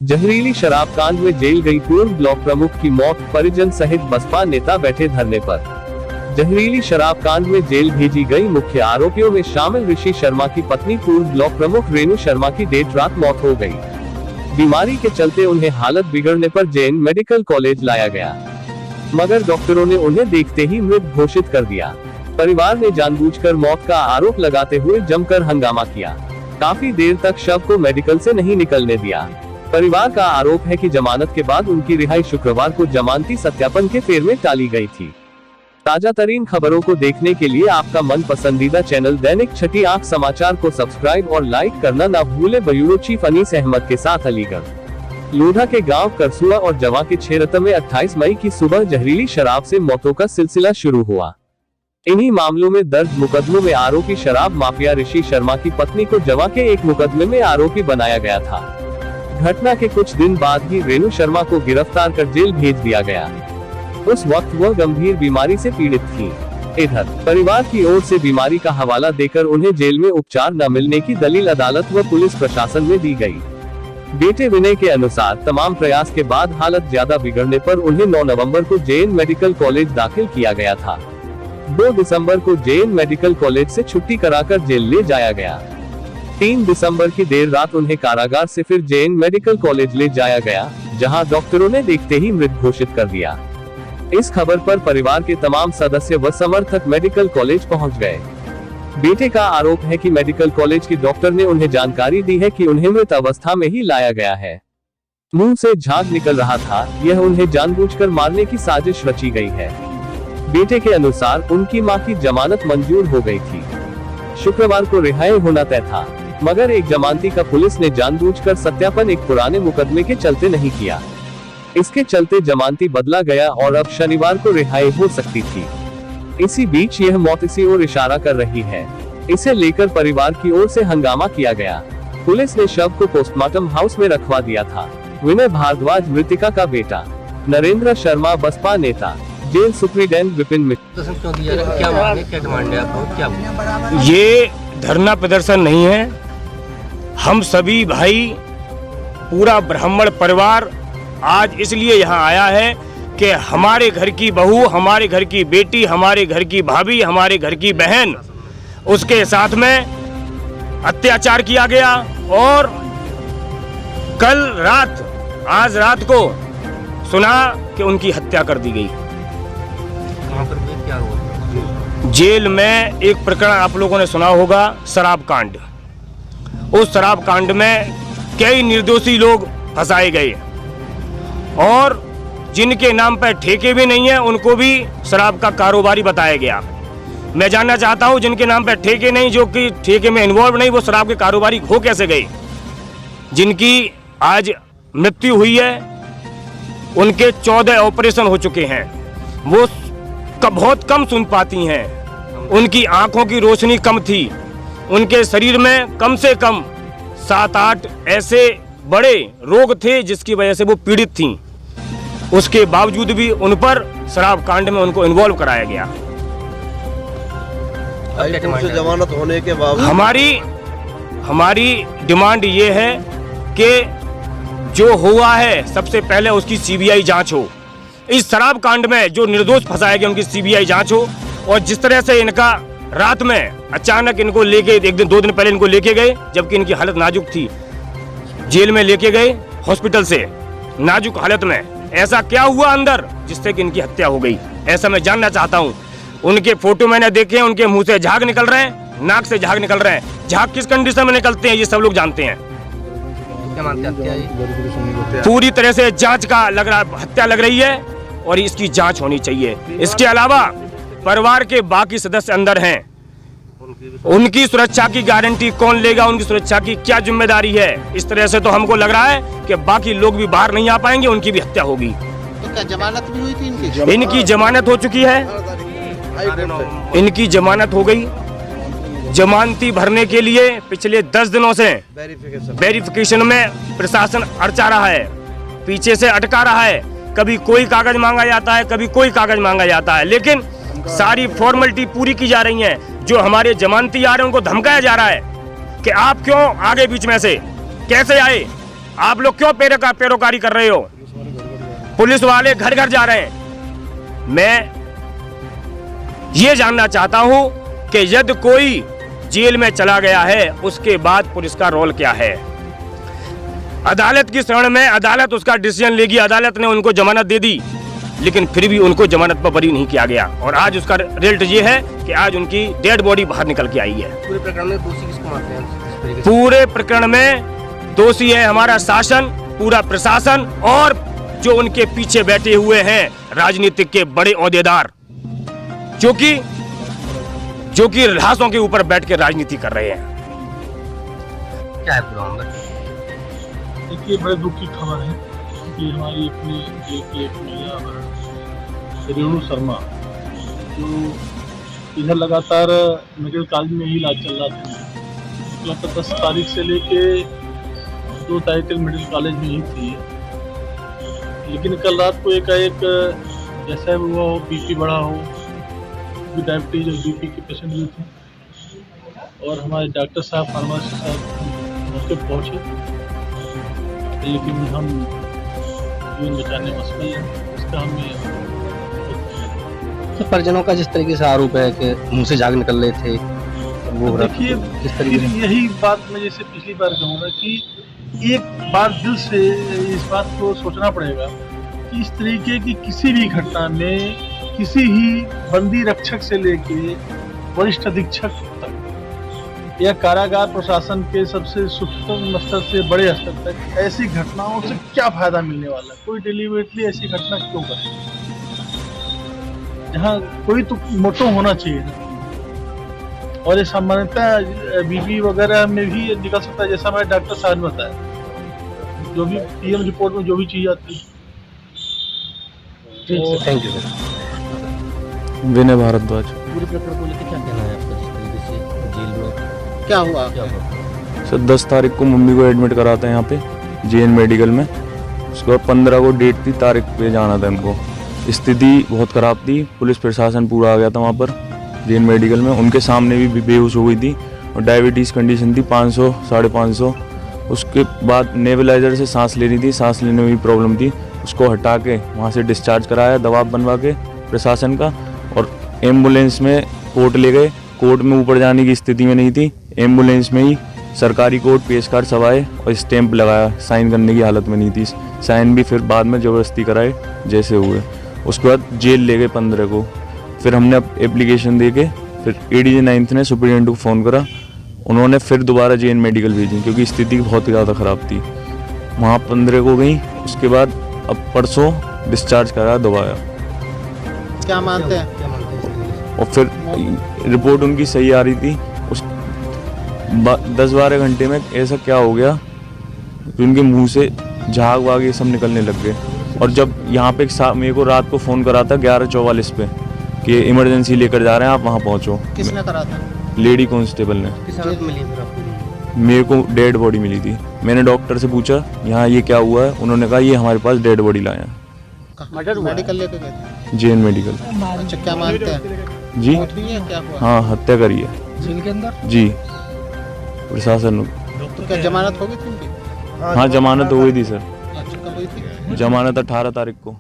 जहरीली शराब कांड में जेल गई पूर्व ब्लॉक प्रमुख की मौत, परिजन सहित बसपा नेता बैठे धरने पर। जहरीली शराब कांड में जेल भेजी गई मुख्य आरोपियों में शामिल ऋषि शर्मा की पत्नी पूर्व ब्लॉक प्रमुख रेणु शर्मा की देर रात मौत हो गई। बीमारी के चलते उन्हें हालत बिगड़ने पर जैन मेडिकल कॉलेज लाया गया, मगर डॉक्टरों ने उन्हें देखते ही मृत घोषित कर दिया। परिवार ने जानबूझकर मौत का आरोप लगाते हुए जमकर हंगामा किया। काफी देर तक शव को मेडिकल से नहीं निकलने दिया। परिवार का आरोप है कि जमानत के बाद उनकी रिहाई शुक्रवार को जमानती सत्यापन के फेर में टाली गई थी। ताजा तरीन खबरों को देखने के लिए आपका मन पसंदीदा चैनल दैनिक छठी आंख समाचार को सब्सक्राइब और लाइक करना न भूले। ब्यूरो चीफ अनीस अहमद के साथ अलीगढ़ लोधा के गांव करसुआ और जवा के छेरत में 28 मई की सुबह जहरीली शराब से मौतों का सिलसिला शुरू हुआ। इन्हीं मामलों में दर्ज मुकदमों में आरोपी शराब माफिया ऋषि शर्मा की पत्नी को जवा के एक मुकदमे में आरोपी बनाया गया था। घटना के कुछ दिन बाद ही रेणु शर्मा को गिरफ्तार कर जेल भेज दिया गया। उस वक्त वह गंभीर बीमारी से पीड़ित थी। इधर परिवार की ओर से बीमारी का हवाला देकर उन्हें जेल में उपचार न मिलने की दलील अदालत व पुलिस प्रशासन में दी गई। बेटे विनय के अनुसार तमाम प्रयास के बाद हालत ज्यादा बिगड़ने पर उन्हें 9 नवंबर को जैन मेडिकल कॉलेज दाखिल किया गया था। 2 दिसंबर को जैन मेडिकल कॉलेज से छुट्टी कराकर जेल ले जाया गया। 3 दिसंबर की देर रात उन्हें कारागार से फिर जैन मेडिकल कॉलेज ले जाया गया, जहां डॉक्टरों ने देखते ही मृत घोषित कर दिया। इस खबर पर परिवार के तमाम सदस्य व समर्थक मेडिकल कॉलेज पहुंच गए। बेटे का आरोप है कि मेडिकल कॉलेज के डॉक्टर ने उन्हें जानकारी दी है कि उन्हें मृत अवस्था में ही लाया गया है। मुंह से झाग निकल रहा था, यह उन्हें जानबूझकर मारने की साजिश रची गई है। बेटे के अनुसार उनकी मां की जमानत मंजूर हो गई थी। शुक्रवार को रिहाई होना तय था, मगर एक जमानती का पुलिस ने जानबूझकर सत्यापन एक पुराने मुकदमे के चलते नहीं किया। इसके चलते जमानती बदला गया और अब शनिवार को रिहाई हो सकती थी। इसी बीच यह मौत इसी ओर इशारा कर रही है। इसे लेकर परिवार की ओर से हंगामा किया गया। पुलिस ने शव को पोस्टमार्टम हाउस में रखवा दिया था। विनय भारद्वाज मृतिका का बेटा, नरेंद्र शर्मा बसपा नेता, जेल सुप्रीडेंट विपिन मिश्रा। ये धरना प्रदर्शन नहीं है, हम सभी भाई पूरा ब्राह्मण परिवार आज इसलिए यहाँ आया है कि हमारे घर की बहू, हमारे घर की बेटी, हमारे घर की भाभी, हमारे घर की बहन, उसके साथ में अत्याचार किया गया और कल रात, आज रात को सुना कि उनकी हत्या कर दी गई। वहाँ पर भी क्या हुआ? जेल में एक प्रकरण आप लोगों ने सुना होगा, शराब कांड। उस शराब कांड में कई निर्दोषी लोग फंसाए गए और जिनके नाम पर ठेके भी नहीं है उनको भी शराब का कारोबारी बताया गया। मैं जानना चाहता हूं, जिनके नाम पर ठेके नहीं, जो कि ठेके में इन्वॉल्व नहीं, वो शराब के कारोबारी हो कैसे गए? जिनकी आज मृत्यु हुई है, उनके 14 ऑपरेशन हो चुके हैं, वो बहुत कम सुन पाती हैं, उनकी आंखों की रोशनी कम थी, उनके शरीर में कम से कम 7-8 ऐसे बड़े रोग थे जिसकी वजह से वो पीड़ित थीं। उसके बावजूद भी उन पर शराब कांड में उनको इन्वॉल्व कराया गया। जमानत होने के बावजूद हमारी डिमांड ये है कि जो हुआ है सबसे पहले उसकी सीबीआई जांच हो। इस शराब कांड में जो निर्दोष फंसाए गए उनकी सीबीआई जांच हो। और जिस तरह से इनका रात में अचानक इनको लेके, 1-2 दिन पहले इनको लेके गए जबकि इनकी हालत नाजुक थी, जेल में लेके गए हॉस्पिटल से नाजुक हालत में, ऐसा क्या हुआ अंदर जिससे कि इनकी हत्या हो गई? ऐसा मैं जानना चाहता हूं। उनके फोटो मैंने देखे, उनके मुंह से झाग निकल रहे हैं, नाक से झाग निकल रहे हैं। झाग किस कंडीशन में निकलते हैं ये सब लोग जानते हैं। क्या मानते हैं? पूरी तरह से जांच का लग रहा, हत्या लग रही है और इसकी जांच होनी चाहिए। इसके अलावा परिवार के बाकी सदस्य अंदर हैं, उनकी सुरक्षा की गारंटी कौन लेगा? उनकी सुरक्षा की क्या जिम्मेदारी है? इस तरह से तो हमको लग रहा है कि बाकी लोग भी बाहर नहीं आ पाएंगे, उनकी भी हत्या होगी। तो क्या जमानत भी हुई थी इनकी? इनकी जमानत हो चुकी है, इनकी जमानत हो गई। जमानती भरने के लिए पिछले 10 दिनों से वेरिफिकेशन में प्रशासन अड़चा रहा है, पीछे से अटका रहा है। कभी कोई कागज मांगा जाता है, कभी कोई कागज मांगा जाता है, लेकिन सारी फॉर्मेलिटी पूरी की जा रही है। जो हमारे जमानती आ रहे हैं उनको धमकाया जा रहा है कि आप क्यों आगे बीच में से कैसे आए, आप लोग क्यों पैरोकारी कर रहे हो? पुलिस वाले घर घर जा रहे हैं। मैं ये जानना चाहता हूं कि यदि कोई जेल में चला गया है उसके बाद पुलिस का रोल क्या है? अदालत की शरण में अदालत उसका डिसीजन लेगी। अदालत ने उनको जमानत दे दी, लेकिन फिर भी उनको जमानत पर बरी नहीं किया गया। और आज उसका रिजल्ट ये है कि आज उनकी डेड बॉडी बाहर निकल के आई है। पूरे प्रकरण में दोषी किसको मानते हैं इस तरीके से? पूरे प्रकरण में दोषी है हमारा शासन, पूरा प्रशासन और जो उनके पीछे बैठे हुए हैं राजनीतिक के बड़े ओहदेदार, जो कि लाशों के ऊपर बैठ के राजनीति कर रहे हैं। क्या है पूरा मामला? देखिए, बड़े दुख की खबर है कि हमारी अपनी एक महिला रेणु शर्मा, जो इधर लगातार मेडिकल कॉलेज में ही इलाज चल रहा था, लगभग 10 तारीख से लेके 2 तारीख तक मेडिकल कॉलेज में ही थी। लेकिन कल रात को एकाएक जैसा हुआ हो, बीपी बढ़ा हो, डायबिटीज और बीपी के पेशेंट भी थे, और हमारे डॉक्टर साहब, फार्मासिस्ट साहब मौके पर पहुँचे, लेकिन हम जीवन बचाने में असफल हैं। इसका हमें परिजनों का जिस तरीके से आरोप है कि मुंह से झाग निकल रहे थे, वो देखिए, किस तरीके से? यही बात मैं जैसे पिछली बार कहूँगा कि एक बार दिल से इस बात को सोचना पड़ेगा कि इस तरीके की किसी भी घटना में किसी ही बंदी रक्षक से लेके वरिष्ठ अधीक्षक तक या कारागार प्रशासन के सबसे सूक्ष्म स्तर से बड़े स्तर तक ऐसी घटनाओं से क्या फायदा मिलने वाला है? कोई डिलीवरेटली ऐसी घटना क्यों करे? जहाँ कोई तो मोटो होना चाहिए ना। और ये सामान्यतः बीपी वगैरह में भी ये निकल सकता है, जैसा हमारे डॉक्टर साहब ने बताया, जो भी पीएम रिपोर्ट में जो भी चीज आती है। Thank you sir. Vinay Bhardwaj. पूरे प्रकरण को लेकर क्या कहना है आपका? जिस तरीके से जेल में क्या हुआ? सर 10 तारीख को मम्मी को एडमिट कराते हैं यहाँ पे जेएन मेडिकल में। उसके बाद 15 को डेट थी, तारीख पे जाना था हमको। स्थिति बहुत ख़राब थी, पुलिस प्रशासन पूरा आ गया था वहाँ पर जेएन मेडिकल में। उनके सामने भी बेहोश हो गई थी और डायबिटीज़ कंडीशन थी 500 550। उसके बाद नेबुलाइजर से सांस ले रही थी, सांस लेने में भी प्रॉब्लम थी। उसको हटा के वहाँ से डिस्चार्ज कराया दबाव बनवा के प्रशासन का, और एम्बुलेंस में कोर्ट ले गए। कोर्ट में ऊपर जाने की स्थिति में नहीं थी, एम्बुलेंस में ही सरकारी कोर्ट पेश कर सवाए और स्टैंप लगाया, साइन करने की हालत में नहीं थी। साइन भी फिर बाद में ज़बरदस्ती कराए जैसे हुए। उसके बाद जेल ले गए 15 को। फिर हमने एप्लीकेशन दे के फिर एडीजे 9th ने सुप्रीडेंट को फ़ोन करा। उन्होंने फिर दोबारा जेएन मेडिकल भेजी क्योंकि स्थिति बहुत ज़्यादा ख़राब थी। वहाँ 15 को गई। उसके बाद अब परसों डिस्चार्ज कराया दोबारा। क्या मानते हैं? और फिर रिपोर्ट उनकी सही आ रही थी। उस 10-12 घंटे में ऐसा क्या हो गया कि उनके मुंह से झाग वाग ये सब निकलने लग गए। और जब यहाँ पे मेरे को रात को फ़ोन करा था 11:44 पे कि इमरजेंसी लेकर जा रहे हैं, आप वहाँ पहुँचो। किसने करा था? लेडी कांस्टेबल ने। किस हालत मिली फिर आपको? मेरे को डेड बॉडी मिली थी। मैंने डॉक्टर से पूछा यहाँ ये क्या हुआ है, उन्होंने कहा ये हमारे पास डेड बॉडी लाए हैं। मेडिकल लेके गए थे? JN medical. अच्छा, क्या मानते हैं? जी मौत हुई है? क्या हुआ? हाँ, हत्या करी है जेल के अंदर? जी, प्रशासन। तो क्या जमानत हो गई थी उनकी? हाँ, जमानत हो गई थी सर। अच्छा, कब हुई थी? जमानत 18 तारीख को।